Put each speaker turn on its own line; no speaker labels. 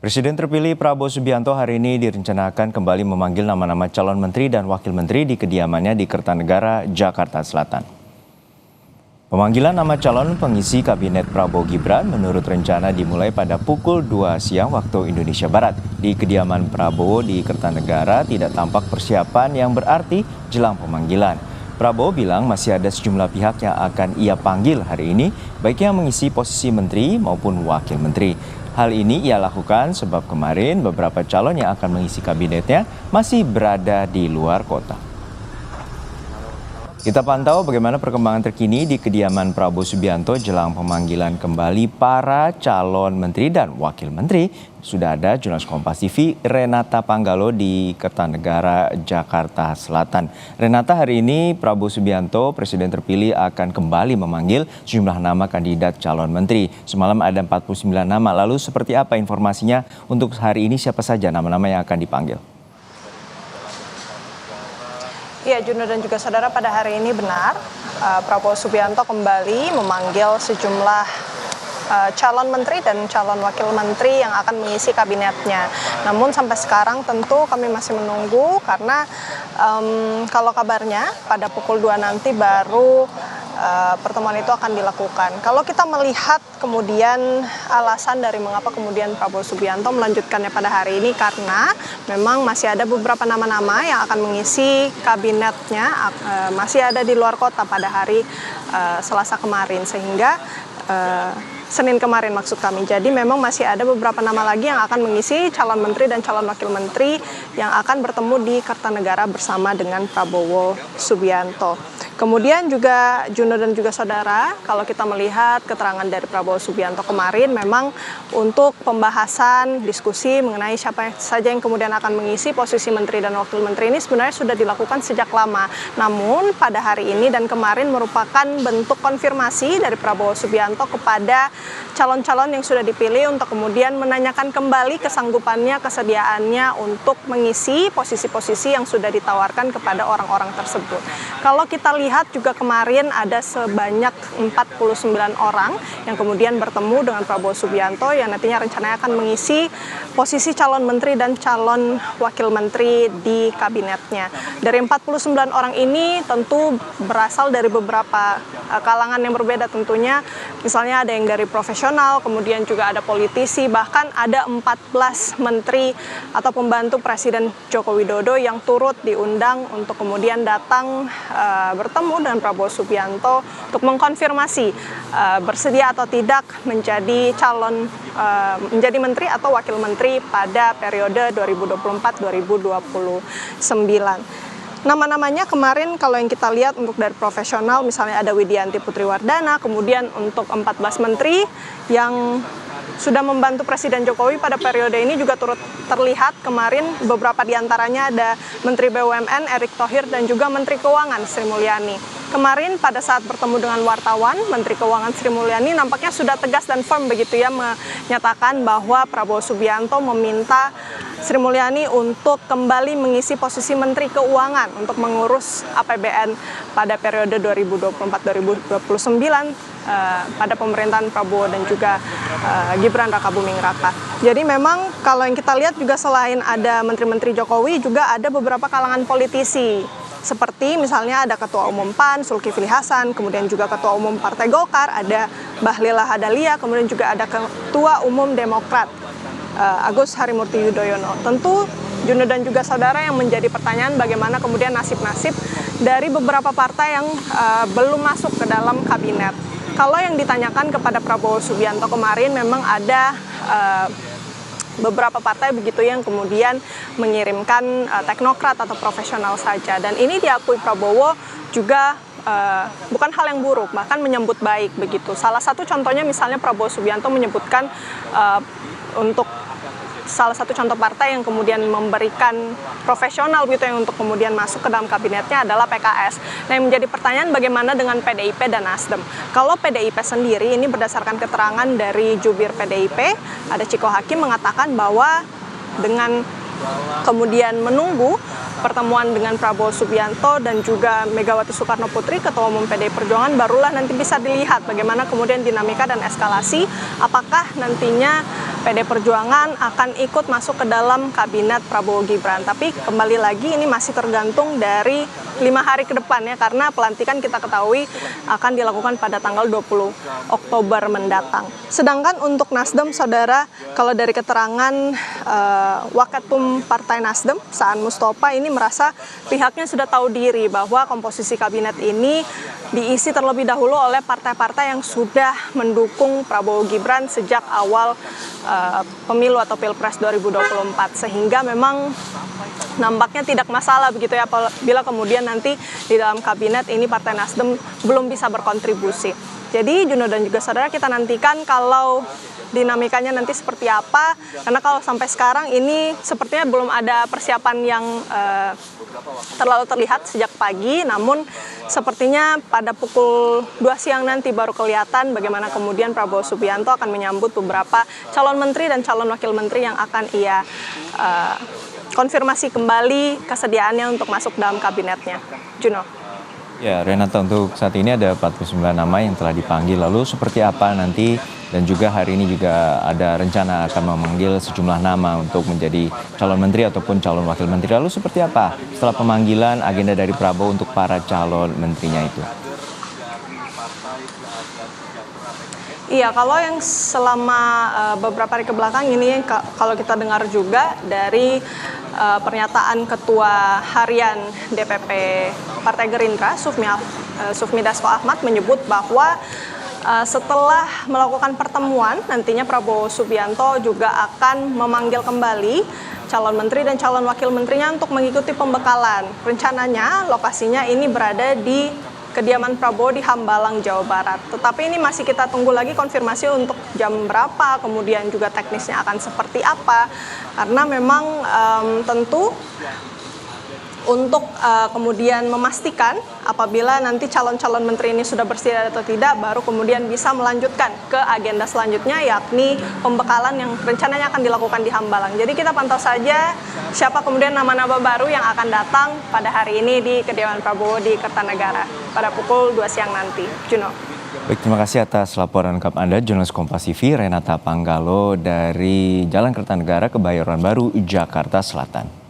Presiden terpilih Prabowo Subianto hari ini direncanakan kembali memanggil nama-nama calon menteri dan wakil menteri di kediamannya di Kertanegara, Jakarta Selatan. Pemanggilan nama calon pengisi kabinet Prabowo Gibran menurut rencana dimulai pada pukul 2 siang waktu Indonesia Barat. Di kediaman Prabowo di Kertanegara tidak tampak persiapan yang berarti jelang pemanggilan. Prabowo bilang masih ada sejumlah pihak yang akan ia panggil hari ini, baik yang mengisi posisi menteri maupun wakil menteri. Hal ini ia lakukan sebab kemarin beberapa calon yang akan mengisi kabinetnya masih berada di luar kota. Kita pantau bagaimana perkembangan terkini di kediaman Prabowo Subianto jelang pemanggilan kembali para calon menteri dan wakil menteri. Sudah ada jurnalis Kompas TV Renata Panggalo di Kertanegara, Jakarta Selatan. Renata, hari ini Prabowo Subianto, Presiden terpilih, akan kembali memanggil sejumlah nama kandidat calon menteri. Semalam ada 49 nama, lalu seperti apa informasinya untuk hari ini, siapa saja nama-nama yang akan dipanggil?
Ya, Juno dan juga saudara, pada hari ini benar Prabowo Subianto kembali memanggil sejumlah calon menteri dan calon wakil menteri yang akan mengisi kabinetnya. Namun sampai sekarang tentu kami masih menunggu karena kalau kabarnya pada pukul 2 nanti baru pertemuan itu akan dilakukan. Kalau kita melihat kemudian alasan dari mengapa kemudian Prabowo Subianto melanjutkannya pada hari ini, karena memang masih ada beberapa nama-nama yang akan mengisi kabinetnya masih ada di luar kota pada hari Selasa kemarin, sehingga Senin kemarin maksud kami. Jadi memang masih ada beberapa nama lagi yang akan mengisi calon menteri dan calon wakil menteri yang akan bertemu di Kertanegara bersama dengan Prabowo Subianto. Kemudian juga Juno dan juga saudara, kalau kita melihat keterangan dari Prabowo Subianto kemarin, memang untuk pembahasan diskusi mengenai siapa saja yang kemudian akan mengisi posisi menteri dan wakil menteri ini sebenarnya sudah dilakukan sejak lama. Namun pada hari ini dan kemarin merupakan bentuk konfirmasi dari Prabowo Subianto kepada calon-calon yang sudah dipilih untuk kemudian menanyakan kembali kesanggupannya, kesediaannya untuk mengisi posisi-posisi yang sudah ditawarkan kepada orang-orang tersebut. Kalau kita lihat juga kemarin ada sebanyak 49 orang yang kemudian bertemu dengan Prabowo Subianto yang nantinya rencananya akan mengisi posisi calon menteri dan calon wakil menteri di kabinetnya. Dari 49 orang ini tentu berasal dari beberapa kalangan yang berbeda tentunya. Misalnya ada yang dari profesional, kemudian juga ada politisi, bahkan ada 14 menteri atau pembantu Presiden Joko Widodo yang turut diundang untuk kemudian datang bertemu dengan Prabowo Subianto untuk mengkonfirmasi bersedia atau tidak menjadi calon menjadi menteri atau wakil menteri pada periode 2024-2029. Nama-namanya kemarin kalau yang kita lihat untuk dari profesional misalnya ada Widianti Putriwardana, kemudian untuk 14 menteri yang sudah membantu Presiden Jokowi pada periode ini juga turut terlihat kemarin. Beberapa diantaranya ada Menteri BUMN Erick Thohir dan juga Menteri Keuangan Sri Mulyani. Kemarin pada saat bertemu dengan wartawan, Menteri Keuangan Sri Mulyani nampaknya sudah tegas dan firm begitu ya, menyatakan bahwa Prabowo Subianto meminta Sri Mulyani untuk kembali mengisi posisi Menteri Keuangan untuk mengurus APBN pada periode 2024-2029 pada pemerintahan Prabowo dan juga Gibran Rakabuming Raka. Jadi memang kalau yang kita lihat juga selain ada menteri-menteri Jokowi juga ada beberapa kalangan politisi. Seperti misalnya ada Ketua Umum PAN, Zulkifli Hasan, kemudian juga Ketua Umum Partai Golkar, ada Bahlil Lahadalia, kemudian juga ada Ketua Umum Demokrat, Agus Harimurti Yudhoyono. Tentu Juno dan juga saudara yang menjadi pertanyaan bagaimana kemudian nasib-nasib dari beberapa partai yang belum masuk ke dalam kabinet. Kalau yang ditanyakan kepada Prabowo Subianto kemarin memang ada beberapa partai begitu yang kemudian mengirimkan teknokrat atau profesional saja, dan ini diakui Prabowo juga bukan hal yang buruk, bahkan menyambut baik begitu. Salah satu contohnya misalnya Prabowo Subianto menyebutkan untuk salah satu contoh partai yang kemudian memberikan profesional gitu yang untuk kemudian masuk ke dalam kabinetnya adalah PKS. Nah, yang menjadi pertanyaan bagaimana dengan PDIP dan Nasdem. Kalau PDIP sendiri ini berdasarkan keterangan dari jubir PDIP, ada Ciko Hakim mengatakan bahwa dengan kemudian menunggu pertemuan dengan Prabowo Subianto dan juga Megawati Soekarno Putri, Ketua Umum PDI Perjuangan, barulah nanti bisa dilihat bagaimana kemudian dinamika dan eskalasi, apakah nantinya PDI Perjuangan akan ikut masuk ke dalam kabinet Prabowo Gibran. Tapi kembali lagi ini masih tergantung dari 5 hari ke depan ya, karena pelantikan kita ketahui akan dilakukan pada tanggal 20 Oktober mendatang. Sedangkan untuk Nasdem, saudara, kalau dari keterangan Waketum Partai Nasdem, Saan Mustafa, ini merasa pihaknya sudah tahu diri bahwa komposisi kabinet ini diisi terlebih dahulu oleh partai-partai yang sudah mendukung Prabowo Gibran sejak awal pemilu atau Pilpres 2024, sehingga memang nampaknya tidak masalah begitu ya apabila kemudian nanti di dalam kabinet ini Partai Nasdem belum bisa berkontribusi. Jadi Juno dan juga saudara, kita nantikan kalau dinamikanya nanti seperti apa, karena kalau sampai sekarang ini sepertinya belum ada persiapan yang terlalu terlihat sejak pagi, namun sepertinya pada pukul 2 siang nanti baru kelihatan bagaimana kemudian Prabowo Subianto akan menyambut beberapa calon menteri dan calon wakil menteri yang akan ia konfirmasi kembali kesediaannya untuk masuk dalam kabinetnya. Juno.
Ya, Renata, untuk saat ini ada 49 nama yang telah dipanggil. Lalu seperti apa nanti, dan juga hari ini juga ada rencana akan memanggil sejumlah nama untuk menjadi calon menteri ataupun calon wakil menteri. Lalu seperti apa setelah pemanggilan agenda dari Prabowo untuk para calon menterinya itu?
Iya, kalau yang selama beberapa hari kebelakang ini kalau kita dengar juga dari pernyataan Ketua Harian DPP Partai Gerindra, Sufmi Dasko Ahmad, menyebut bahwa setelah melakukan pertemuan, nantinya Prabowo Subianto juga akan memanggil kembali calon menteri dan calon wakil menterinya untuk mengikuti pembekalan. Rencananya lokasinya ini berada di kediaman Prabowo di Hambalang, Jawa Barat. Tetapi ini masih kita tunggu lagi konfirmasi untuk jam berapa, kemudian juga teknisnya akan seperti apa. Karena memang tentu untuk kemudian memastikan apabila nanti calon-calon menteri ini sudah bersedia atau tidak, baru kemudian bisa melanjutkan ke agenda selanjutnya, yakni pembekalan yang rencananya akan dilakukan di Hambalang. Jadi kita pantau saja siapa kemudian nama-nama baru yang akan datang pada hari ini di kediaman Prabowo di Kertanegara pada pukul 2 siang nanti. Juno.
Baik, terima kasih atas laporan lengkap Anda, jurnalis Kompas TV Renata Panggalo dari Jalan Kertanegara, Kebayoran Baru, Jakarta Selatan.